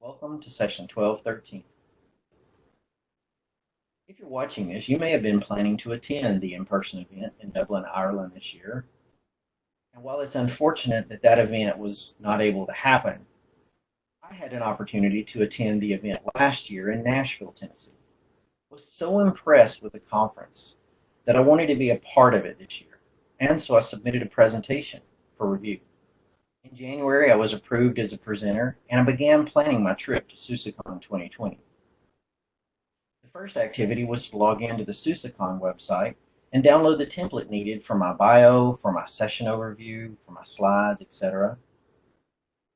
Welcome to session 1213. If you're watching this, you may have been planning to attend the in-person event in Dublin, Ireland this year. And while it's unfortunate that that event was not able to happen, I had an opportunity to attend the event last year in Nashville, Tennessee. I was so impressed with the conference that I wanted to be a part of it this year, and so I submitted a presentation for review. In January, I was approved as a presenter, and I began planning my trip to SUSECON 2020. The first activity was to log into the SUSECON website and download the template needed for my bio, for my session overview, for my slides, etc.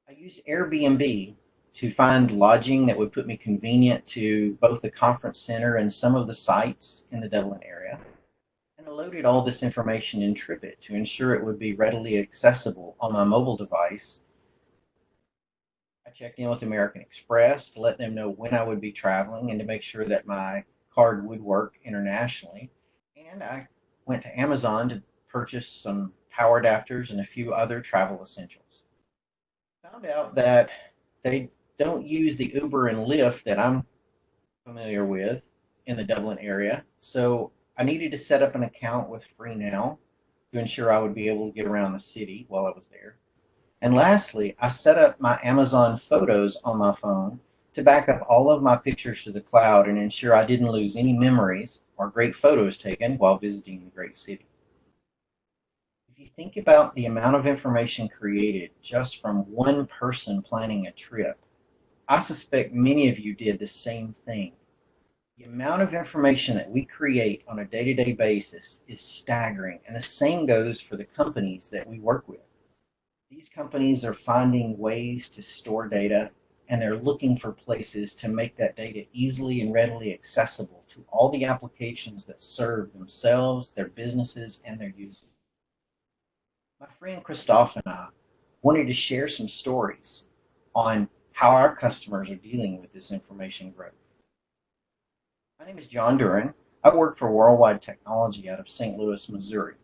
I used Airbnb to find lodging that would put me convenient to both the conference center and some of the sites in the Dublin area. And I loaded all this information in TripIt to ensure it would be readily accessible on my mobile device. I checked in with American Express to let them know when I would be traveling and to make sure that my card would work internationally. And I went to Amazon to purchase some power adapters and a few other travel essentials. Found out that they don't use the Uber and Lyft that I'm familiar with in the Dublin area, so I needed to set up an account with FreeNow to ensure I would be able to get around the city while I was there. And lastly, I set up my Amazon Photos on my phone to back up all of my pictures to the cloud and ensure I didn't lose any memories or great photos taken while visiting the great city. If you think about the amount of information created just from one person planning a trip, I suspect many of you did the same thing. The amount of information that we create on a day-to-day basis is staggering, and the same goes for the companies that we work with. These companies are finding ways to store data, and they're looking for places to make that data easily and readily accessible to all the applications that serve themselves, their businesses, and their users. My friend Christophe and I wanted to share some stories on how our customers are dealing with this information growth. My name is John Duran. I work for Worldwide Technology out of St. Louis, Missouri.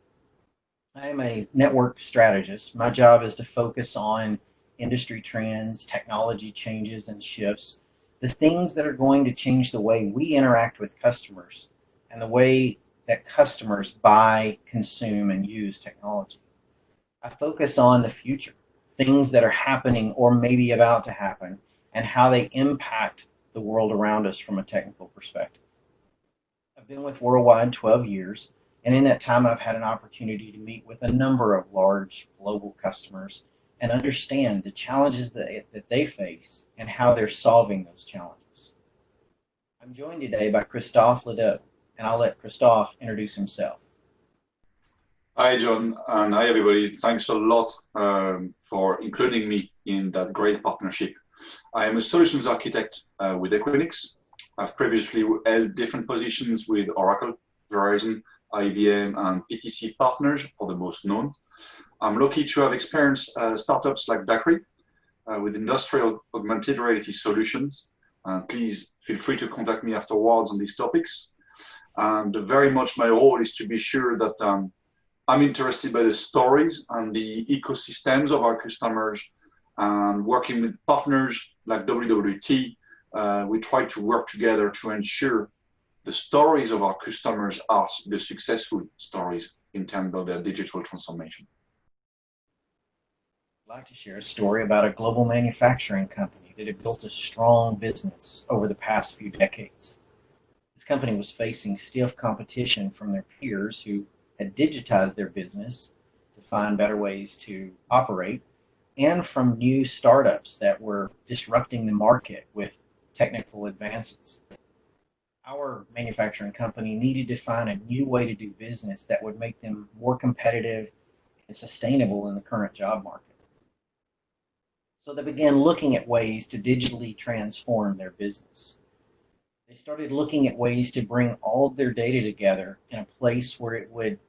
I am a network strategist. My job is to focus on industry trends, technology changes and shifts, the things that are going to change the way we interact with customers and the way that customers buy, consume, and use technology. I focus on the future, things that are happening or maybe about to happen, and how they impact the world around us from a technical perspective. I've been with Worldwide 12 years, and in that time I've had an opportunity to meet with a number of large global customers and understand the challenges that they face and how they're solving those challenges. I'm joined today by Christophe Ledoux, and I'll let Christophe introduce himself. Hi, John, and hi, everybody. Thanks a lot for including me in that great partnership. I am a solutions architect with Equinix. I've previously held different positions with Oracle, Verizon, IBM, and PTC partners for the most known. I'm lucky to have experienced startups like Dakri with industrial augmented reality solutions. Please feel free to contact me afterwards on these topics. And very much my role is to be sure that I'm interested by the stories and the ecosystems of our customers, and working with partners like WWT. We try to work together to ensure the stories of our customers are the successful stories in terms of their digital transformation. I'd like to share a story about a global manufacturing company that had built a strong business over the past few decades. This company was facing stiff competition from their peers who had digitized their business to find better ways to operate, and from new startups that were disrupting the market with technical advances. Our manufacturing company needed to find a new way to do business that would make them more competitive and sustainable in the current job market. So they began looking at ways to digitally transform their business. They started looking at ways to bring all of their data together in a place where it would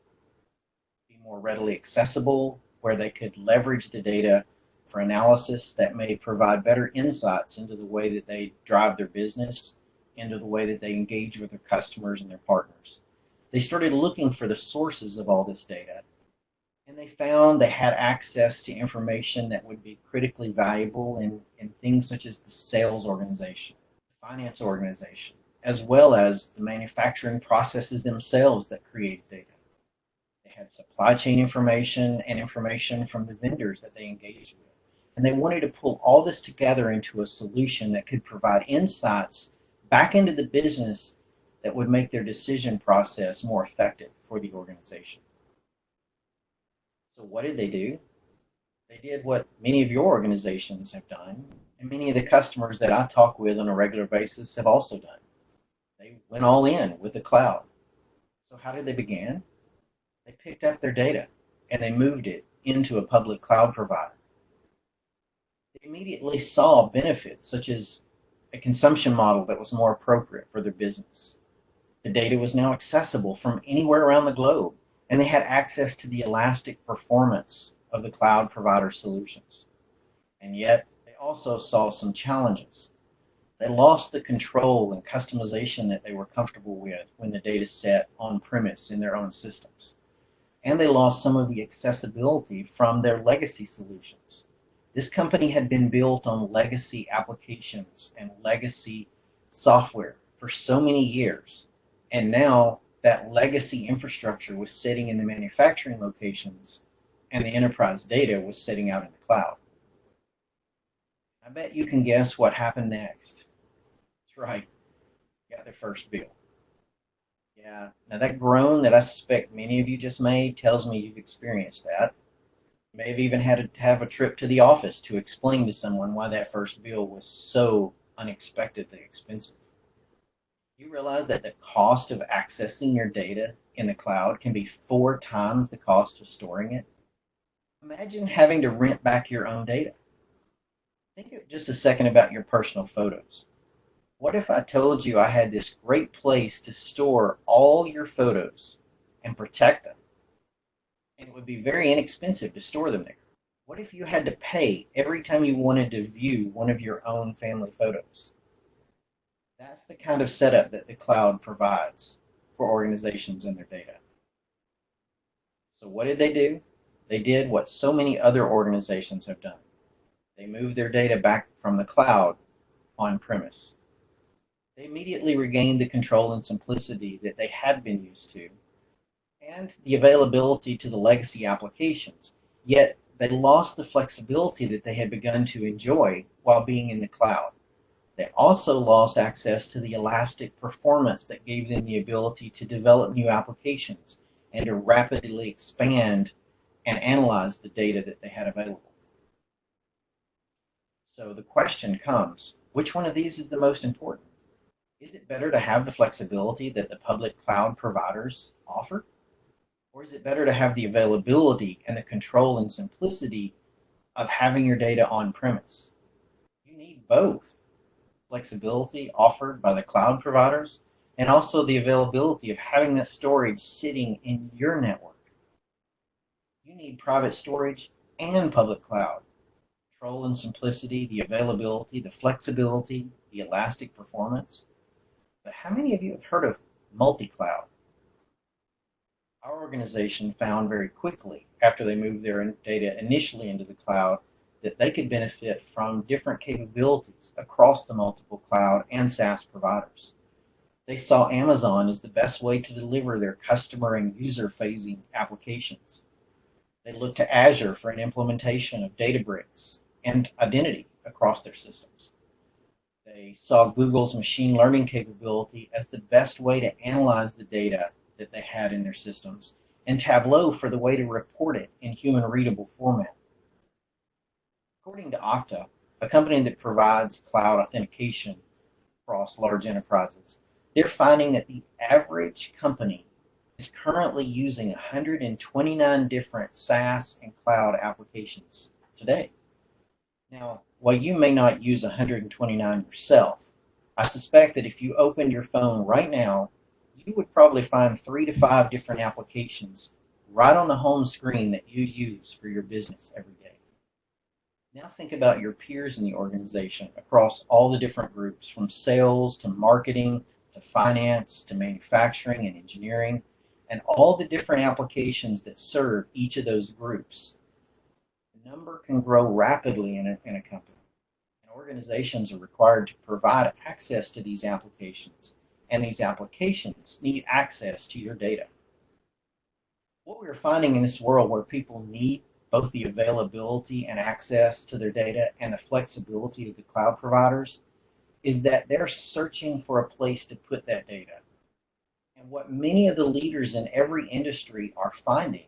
be more readily accessible, where they could leverage the data for analysis that may provide better insights into the way that they drive their business, into the way that they engage with their customers and their partners. They started looking for the sources of all this data, And they found they had access to information that would be critically valuable in things such as the sales organization, the finance organization, as well as the manufacturing processes themselves that create data. They had supply chain information and information from the vendors that they engaged with. And they wanted to pull all this together into a solution that could provide insights back into the business that would make their decision process more effective for the organization. So what did they do? They did what many of your organizations have done, and many of the customers that I talk with on a regular basis have also done. They went all in with the cloud. So how did they begin? They picked up their data and they moved it into a public cloud provider. They immediately saw benefits such as a consumption model that was more appropriate for their business. The data was now accessible from anywhere around the globe, and they had access to the elastic performance of the cloud provider solutions. And yet, they also saw some challenges. They lost the control and customization that they were comfortable with when the data sat on premise in their own systems. And they lost some of the accessibility from their legacy solutions. This company had been built on legacy applications and legacy software for so many years, and now that legacy infrastructure was sitting in the manufacturing locations and the enterprise data was sitting out in the cloud. I bet you can guess what happened next. That's right, you got their first bill. Yeah, now that groan that I suspect many of you just made tells me you've experienced that. You may have even had to have a trip to the office to explain to someone why that first bill was so unexpectedly expensive. You realize that the cost of accessing your data in the cloud can be 4 times the cost of storing it? Imagine having to rent back your own data. Think just a second about your personal photos. What if I told you I had this great place to store all your photos and protect them? And it would be very inexpensive to store them there. What if you had to pay every time you wanted to view one of your own family photos? That's the kind of setup that the cloud provides for organizations and their data. So what did they do? They did what so many other organizations have done. They moved their data back from the cloud on premise. They immediately regained the control and simplicity that they had been used to, and the availability to the legacy applications, yet they lost the flexibility that they had begun to enjoy while being in the cloud. They also lost access to the elastic performance that gave them the ability to develop new applications and to rapidly expand and analyze the data that they had available. So the question comes, which one of these is the most important? Is it better to have the flexibility that the public cloud providers offer? Or is it better to have the availability and the control and simplicity of having your data on premise? You need both. Flexibility offered by the cloud providers and also the availability of having that storage sitting in your network. You need private storage and public cloud. Control and simplicity, the availability, the flexibility, the elastic performance. But how many of you have heard of multi-cloud? Our organization found very quickly, after they moved their data initially into the cloud, that they could benefit from different capabilities across the multiple cloud and SaaS providers. They saw Amazon as the best way to deliver their customer and user-facing applications. They looked to Azure for an implementation of Databricks and identity across their systems. They saw Google's machine learning capability as the best way to analyze the data that they had in their systems, and Tableau for the way to report it in human-readable format. According to Okta, a company that provides cloud authentication across large enterprises, they're finding that the average company is currently using 129 different SaaS and cloud applications today. Now, while you may not use 129 yourself, I suspect that if you opened your phone right now, you would probably find 3 to 5 different applications right on the home screen that you use for your business every day. Now think about your peers in the organization across all the different groups, from sales to marketing to finance to manufacturing and engineering. and all the different applications that serve each of those groups, the number can grow rapidly in a company. And organizations are required to provide access to these applications, and these applications need access to your data. What we're finding in this world where people need both the availability and access to their data and the flexibility of the cloud providers is that they're searching for a place to put that data. And what many of the leaders in every industry are finding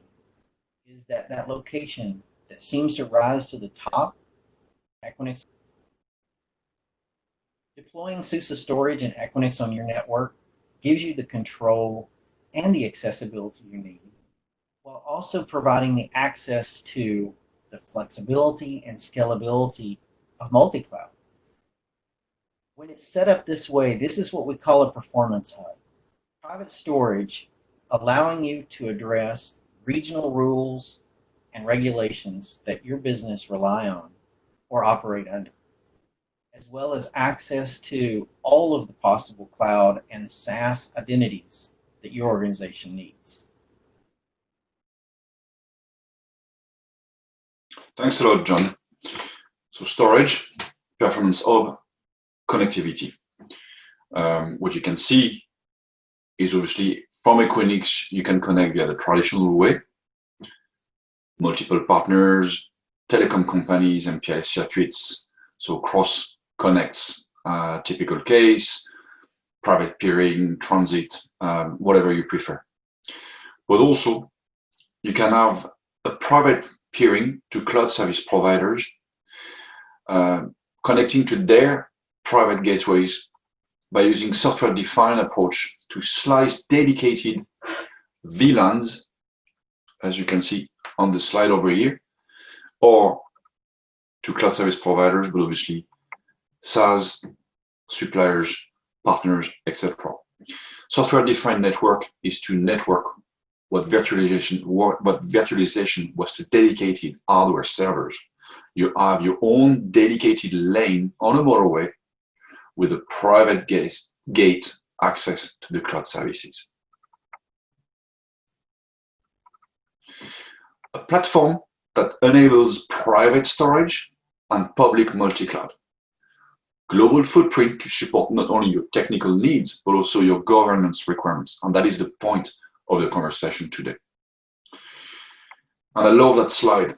is that that location that seems to rise to the top, Equinix. Deploying SUSE storage and Equinix on your network gives you the control and the accessibility you need, while also providing the access to the flexibility and scalability of multi-cloud. When it's set up this way, this is what we call a performance hub. Private storage allowing you to address regional rules and regulations that your business rely on or operate under, as well as access to all of the possible cloud and SaaS identities that your organization needs. Thanks a lot, John. So storage, performance hub, connectivity. What you can see is obviously from Equinix, you can connect via the traditional way. Multiple partners, telecom companies, and MPLS circuits. So cross connects, typical case, private peering, transit, whatever you prefer. But also, you can have a private peering to cloud service providers, connecting to their private gateways by using software-defined approach to slice dedicated VLANs, as you can see on the slide over here, or to cloud service providers, but obviously SaaS, suppliers, partners, etc. Software-defined network is to network what virtualization was to dedicated hardware servers. You have your own dedicated lane on a motorway with a private gate access to the cloud services. A platform that enables private storage and public multi-cloud. Global footprint to support not only your technical needs, but also your governance requirements. And that is the point of the conversation today. And I love that slide.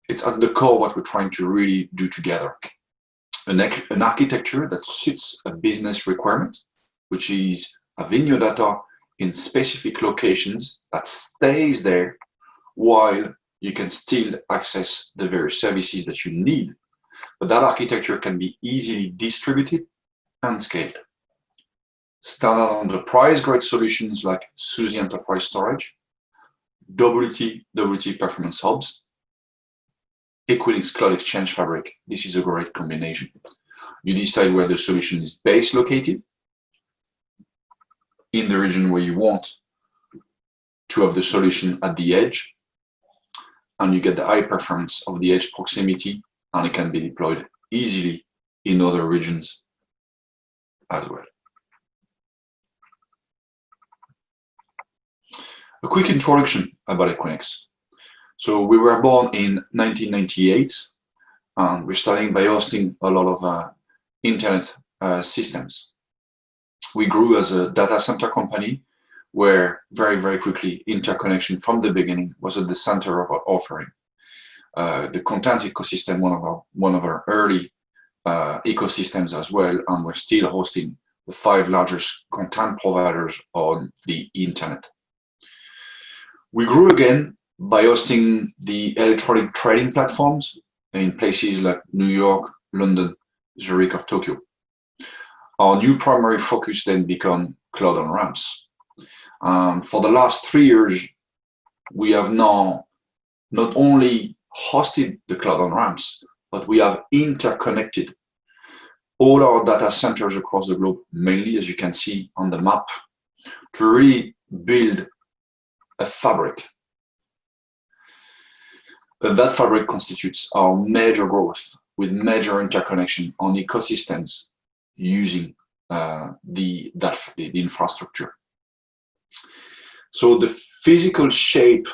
It's at the core what we're trying to really do together. An architecture that suits a business requirement, which is having your data in specific locations that stays there while you can still access the various services that you need. But that architecture can be easily distributed and scaled. Standard enterprise-grade solutions like SUSE Enterprise Storage, WT Performance Hubs, Equinix Cloud Exchange Fabric. This is a great combination. You decide where the solution is base located in the region where you want to have the solution at the edge, and you get the high performance of the edge proximity, and it can be deployed easily in other regions as well. A quick introduction about Equinix. So we were born in 1998, and we're starting by hosting a lot of internet systems. We grew as a data center company where very quickly interconnection from the beginning was at the center of our offering. The content ecosystem, one of our early ecosystems as well, and we're still hosting the 5 largest content providers on the internet. We grew again by hosting the electronic trading platforms in places like New York, London, Zurich, or Tokyo. Our new primary focus then became cloud on-ramps. For the last 3 years, we have now not only hosted the cloud on-ramps, but we have interconnected all our data centers across the globe, mainly as you can see on the map, to really build a fabric. And that fabric constitutes our major growth with major interconnection on ecosystems using the infrastructure. So the physical shape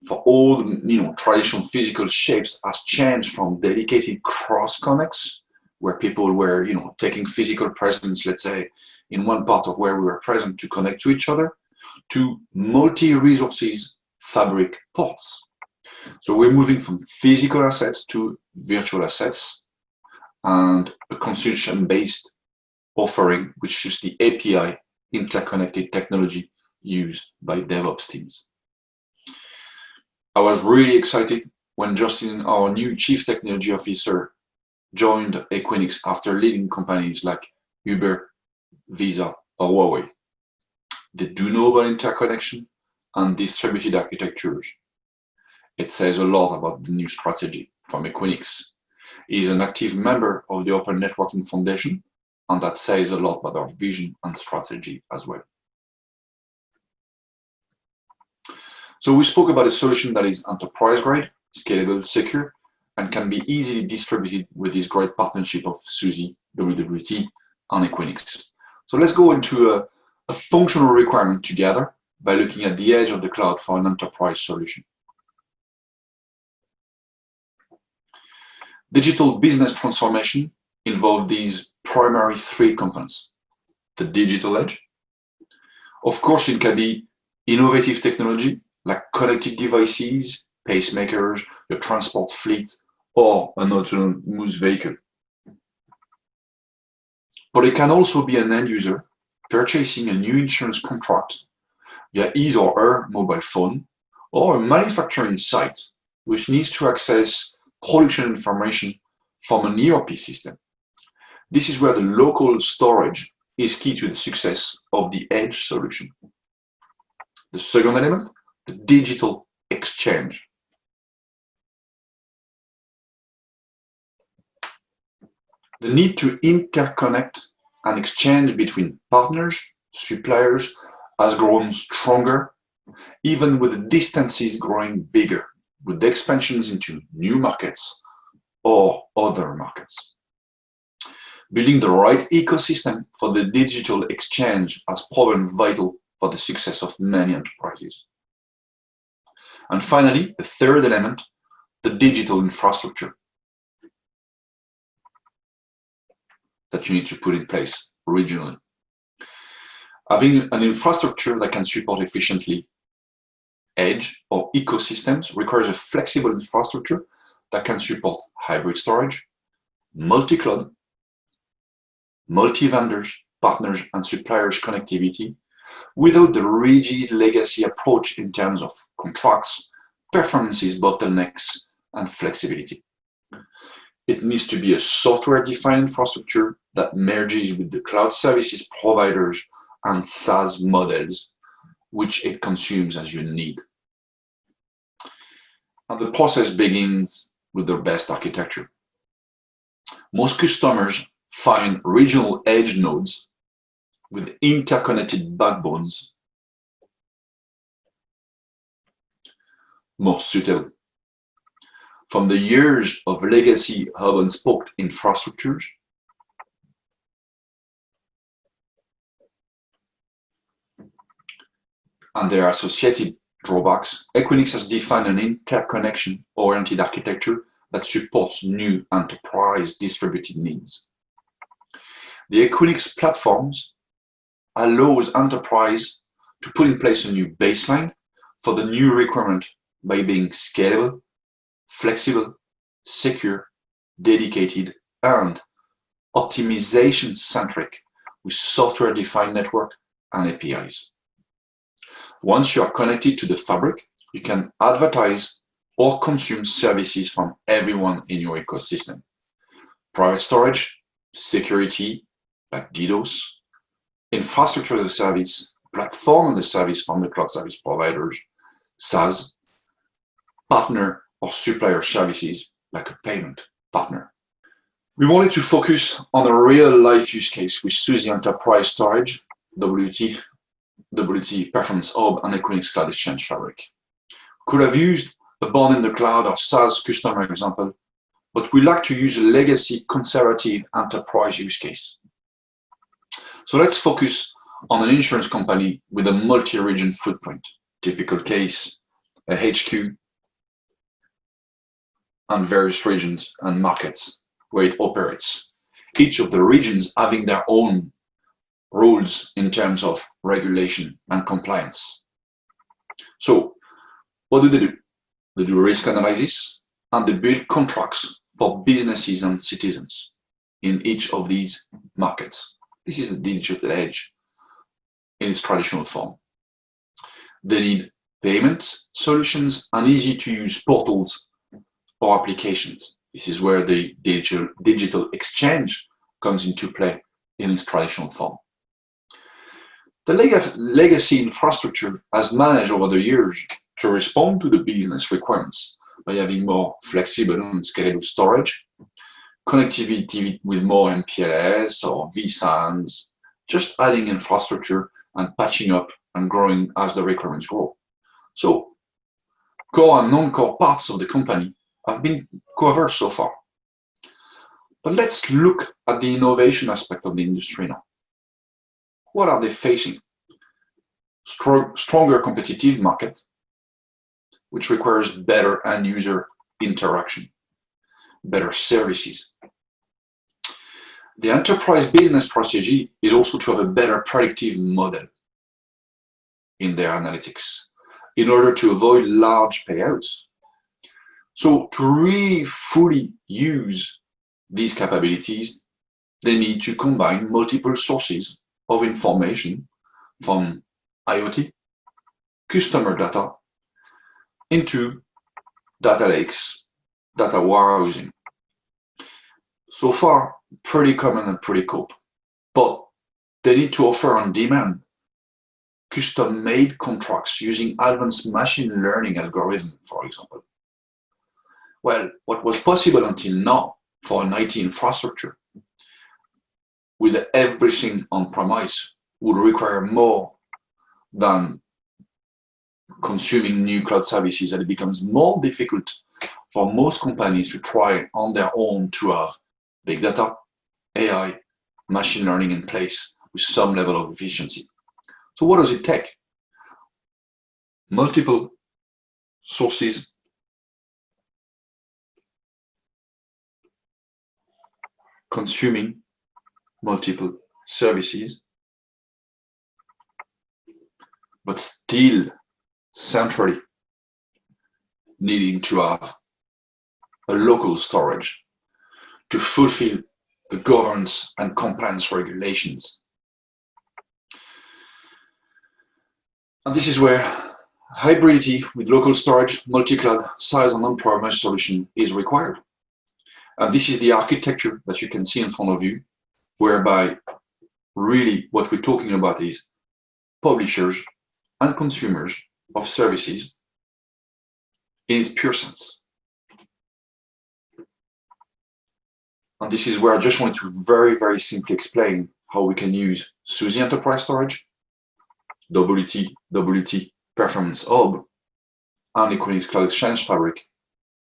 for all the traditional physical shapes has changed from dedicated cross connects, where people were taking physical presence, let's say, in one part of where we were present to connect to each other, to multi-resources fabric ports. So we're moving from physical assets to virtual assets and a consumption-based offering, which is the API interconnected technology used by DevOps teams. I was really excited when Justin, our new Chief Technology Officer, joined Equinix after leading companies like Uber, Visa, or Huawei. They do know about interconnection and distributed architectures. It says a lot about the new strategy from Equinix. He is an active member of the Open Networking Foundation, and that says a lot about our vision and strategy as well. So we spoke about a solution that is enterprise-grade, scalable, secure, and can be easily distributed with this great partnership of SUSE, WWT, and Equinix. So let's go into a functional requirement together by looking at the edge of the cloud for an enterprise solution. Digital business transformation involves these primary three components. The digital edge. Of course, it can be innovative technology like connected devices, pacemakers, your transport fleet, or an autonomous vehicle. But it can also be an end user purchasing a new insurance contract via his or her mobile phone, or a manufacturing site which needs to access production information from an ERP system. This is where the local storage is key to the success of the edge solution. The second element, the digital exchange. The need to interconnect and exchange between partners, suppliers has grown stronger, even with the distances growing bigger, with the expansions into new markets or other markets. Building the right ecosystem for the digital exchange has proven vital for the success of many enterprises. And finally, the third element, the digital infrastructure that you need to put in place regionally. Having an infrastructure that can support efficiently edge or ecosystems requires a flexible infrastructure that can support hybrid storage, multi-cloud, multi-vendors, partners, and suppliers connectivity without the rigid legacy approach in terms of contracts, performances, bottlenecks, and flexibility. It needs to be a software-defined infrastructure that merges with the cloud services providers and SaaS models, which it consumes as you need. And the process begins with the best architecture. Most customers find regional edge nodes with interconnected backbones more suitable. From the years of legacy hub and spoke infrastructures, and their associated drawbacks, Equinix has defined an interconnection-oriented architecture that supports new enterprise distributed needs. The Equinix platforms allows enterprise to put in place a new baseline for the new requirement by being scalable, flexible, secure, dedicated, and optimization-centric with software-defined network and APIs. Once you are connected to the fabric, you can advertise or consume services from everyone in your ecosystem. Private storage, security, like DDoS, infrastructure as a service, platform as a service from the cloud service providers, SaaS, partner or supplier services, like a payment partner. We wanted to focus on a real-life use case with SUSE Enterprise Storage, WWT Performance Hub, and Equinix Cloud Exchange Fabric. Could have used a born in the cloud or SaaS customer example, but we like to use a legacy conservative enterprise use case. So let's focus on an insurance company with a multi-region footprint. Typical case, a HQ and various regions and markets where it operates. Each of the regions having their own rules in terms of regulation and compliance. So what do? They do risk analysis and they build contracts for businesses and citizens in each of these markets. This is the digital edge in its traditional form. They need payment solutions and easy to use portals or applications. This is where the digital exchange comes into play in its traditional form. The legacy infrastructure has managed over the years to respond to the business requirements by having more flexible and scalable storage, connectivity with more MPLS or vSANs, just adding infrastructure and patching up and growing as the requirements grow. So core and non-core parts of the company have been covered so far. But let's look at the innovation aspect of the industry now. What are they facing? Stronger competitive market, which requires better end user interaction, better services. The enterprise business strategy is also to have a better predictive model in their analytics in order to avoid large payouts. So to really fully use these capabilities, they need to combine multiple sources of information from IoT, customer data, into data lakes, data warehousing. So far, pretty common and pretty cool, but they need to offer on demand custom-made contracts using advanced machine learning algorithms, for example. Well, what was possible until now for an IT infrastructure with everything on-premise would require more than consuming new cloud services, and it becomes more difficult for most companies to try on their own to have big data, AI, machine learning in place with some level of efficiency. So what does it take? Multiple sources, consuming multiple services, but still centrally needing to have a local storage to fulfill the governance and compliance regulations. And this is where hybridity with local storage, multi-cloud, SaaS and on-premise solution is required. And this is the architecture that you can see in front of you, whereby really what we're talking about is publishers and consumers of services in its pure sense. And this is where I just want to very, very simply explain how we can use SUSE Enterprise Storage, WT Performance Hub, and Equinix Cloud Exchange Fabric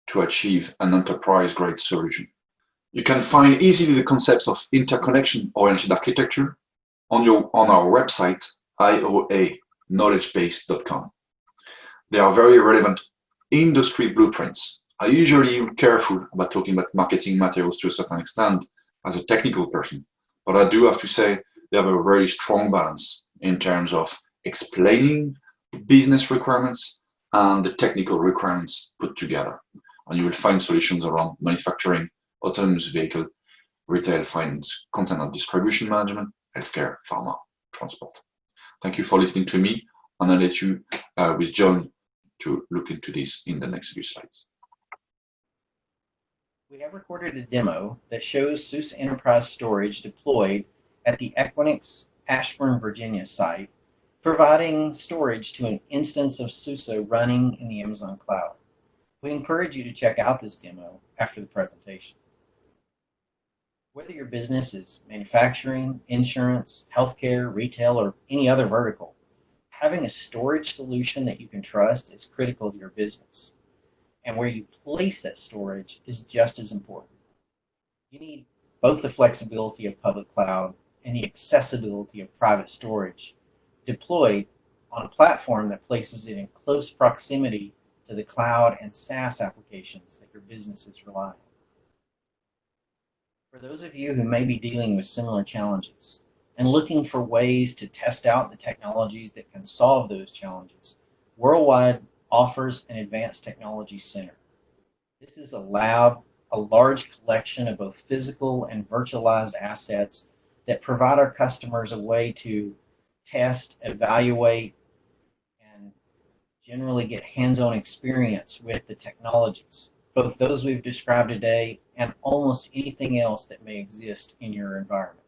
to achieve an enterprise-grade solution. You can find easily the concepts of interconnection-oriented architecture on our website, ioaknowledgebase.com. They are very relevant industry blueprints. I usually am careful about talking about marketing materials to a certain extent as a technical person, but I do have to say they have a very strong balance in terms of explaining business requirements and the technical requirements put together. And you will find solutions around manufacturing, autonomous vehicle, retail, finance, content and distribution management, healthcare, pharma, transport. Thank you for listening to me, and I'll let you with John to look into this in the next few slides. We have recorded a demo that shows SUSE Enterprise Storage deployed at the Equinix Ashburn, Virginia site, providing storage to an instance of SUSE running in the Amazon cloud. We encourage you to check out this demo after the presentation. Whether your business is manufacturing, insurance, healthcare, retail, or any other vertical, having a storage solution that you can trust is critical to your business. And where you place that storage is just as important. You need both the flexibility of public cloud and the accessibility of private storage deployed on a platform that places it in close proximity to the cloud and SaaS applications that your businesses rely on. For those of you who may be dealing with similar challenges and looking for ways to test out the technologies that can solve those challenges, Worldwide offers an advanced technology center. This is a lab, a large collection of both physical and virtualized assets that provide our customers a way to test, evaluate, and generally get hands-on experience with the technologies, both those we've described today and almost anything else that may exist in your environment.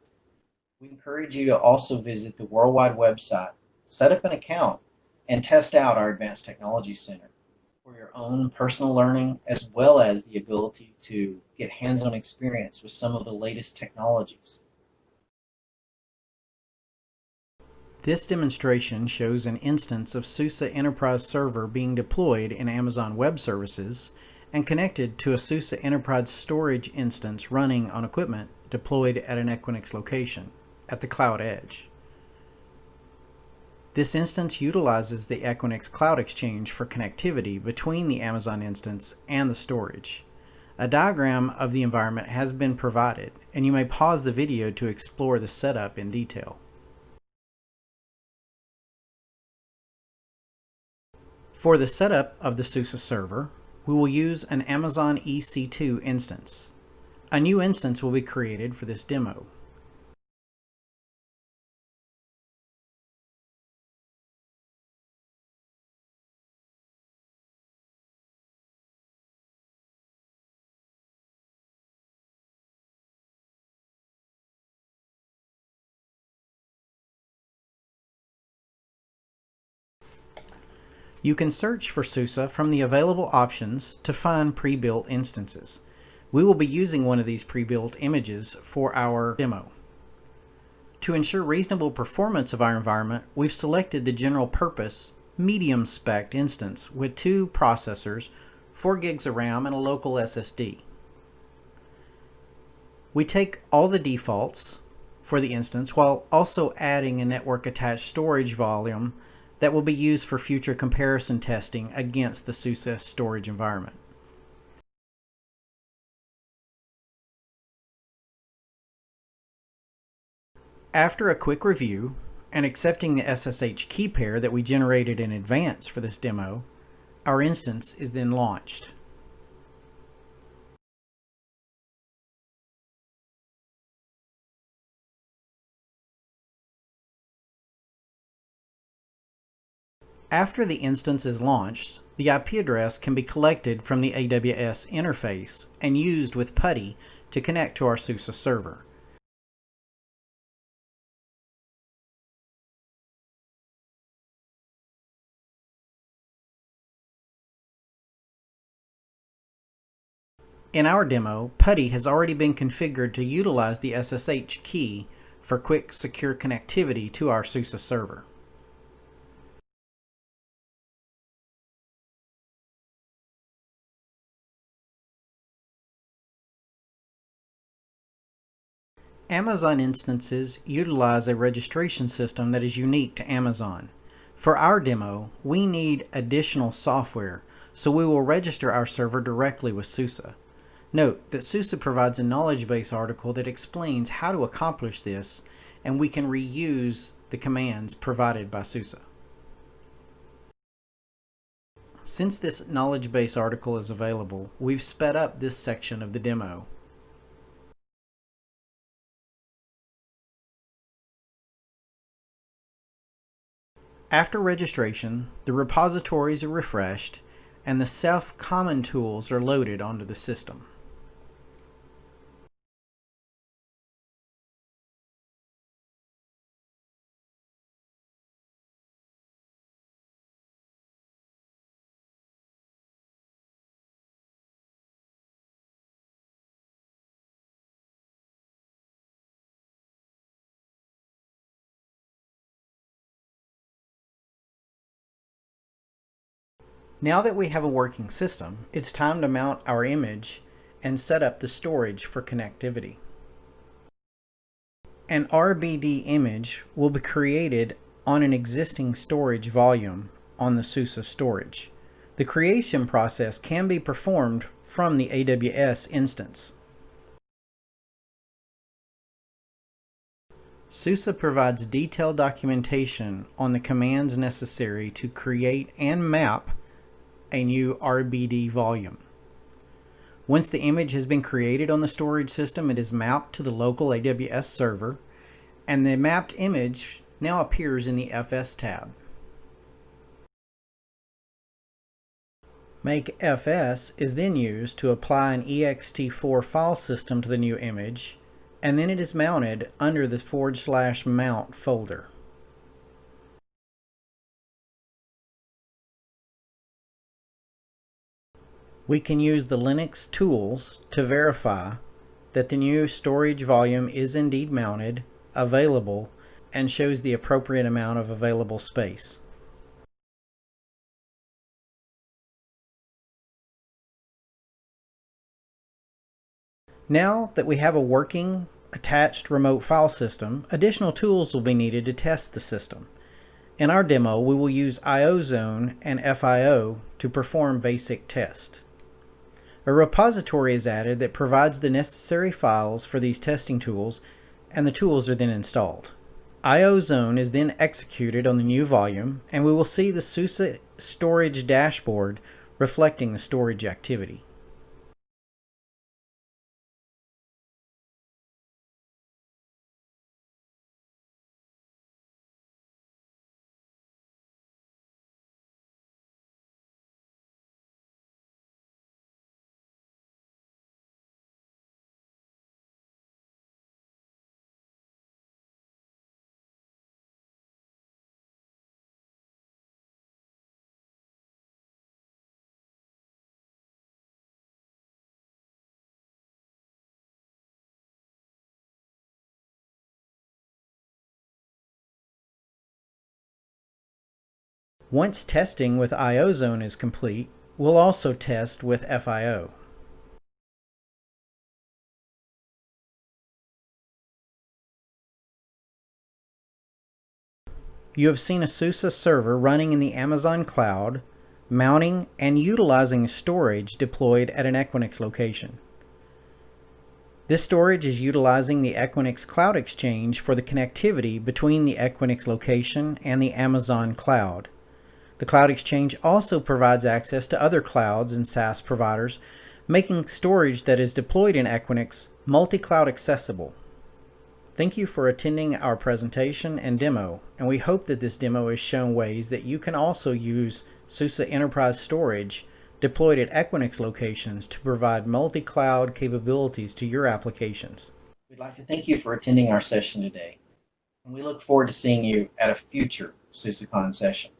We encourage you to also visit the Worldwide website, set up an account, and test out our Advanced Technology Center for your own personal learning, as well as the ability to get hands-on experience with some of the latest technologies. This demonstration shows an instance of SUSE Enterprise Server being deployed in Amazon Web Services and connected to a SUSE Enterprise Storage instance running on equipment deployed at an Equinix location at the CloudEdge. This instance utilizes the Equinix Cloud Exchange for connectivity between the Amazon instance and the storage. A diagram of the environment has been provided, and you may pause the video to explore the setup in detail. For the setup of the SUSE server, we will use an Amazon EC2 instance. A new instance will be created for this demo. You can search for SUSE from the available options to find pre-built instances. We will be using one of these pre-built images for our demo. To ensure reasonable performance of our environment, we've selected the general purpose medium spec instance with 2 processors, 4 gigs of RAM, and a local SSD. We take all the defaults for the instance while also adding a network attached storage volume that will be used for future comparison testing against the SUSE storage environment. After a quick review and accepting the SSH key pair that we generated in advance for this demo, our instance is then launched. After the instance is launched, the IP address can be collected from the AWS interface and used with PuTTY to connect to our SUSE server. In our demo, PuTTY has already been configured to utilize the SSH key for quick, secure connectivity to our SUSE server. Amazon instances utilize a registration system that is unique to Amazon. For our demo, we need additional software, so we will register our server directly with SUSE. Note that SUSE provides a knowledge base article that explains how to accomplish this, and we can reuse the commands provided by SUSE. Since this knowledge base article is available, we've sped up this section of the demo. After registration, the repositories are refreshed and the self-common tools are loaded onto the system. Now that we have a working system, it's time to mount our image and set up the storage for connectivity. An RBD image will be created on an existing storage volume on the SUSE storage. The creation process can be performed from the AWS instance. SUSE provides detailed documentation on the commands necessary to create and map a new RBD volume. Once the image has been created on the storage system, it is mapped to the local AWS server, and the mapped image now appears in the FS tab. Make FS is then used to apply an ext4 file system to the new image, and then it is mounted under the /mount folder. We can use the Linux tools to verify that the new storage volume is indeed mounted, available, and shows the appropriate amount of available space. Now that we have a working attached remote file system, additional tools will be needed to test the system. In our demo, we will use IOZone and FIO to perform basic tests. A repository is added that provides the necessary files for these testing tools, and the tools are then installed. IOZone is then executed on the new volume, and we will see the SUSE storage dashboard reflecting the storage activity. Once testing with IOZone is complete, we'll also test with FIO. You have seen a SUSE server running in the Amazon cloud, mounting and utilizing storage deployed at an Equinix location. This storage is utilizing the Equinix Cloud Exchange for the connectivity between the Equinix location and the Amazon cloud. The Cloud Exchange also provides access to other clouds and SaaS providers, making storage that is deployed in Equinix multi-cloud accessible. Thank you for attending our presentation and demo, and we hope that this demo has shown ways that you can also use SUSE Enterprise Storage deployed at Equinix locations to provide multi-cloud capabilities to your applications. We'd like to thank you for attending our session today, and we look forward to seeing you at a future SUSECON session.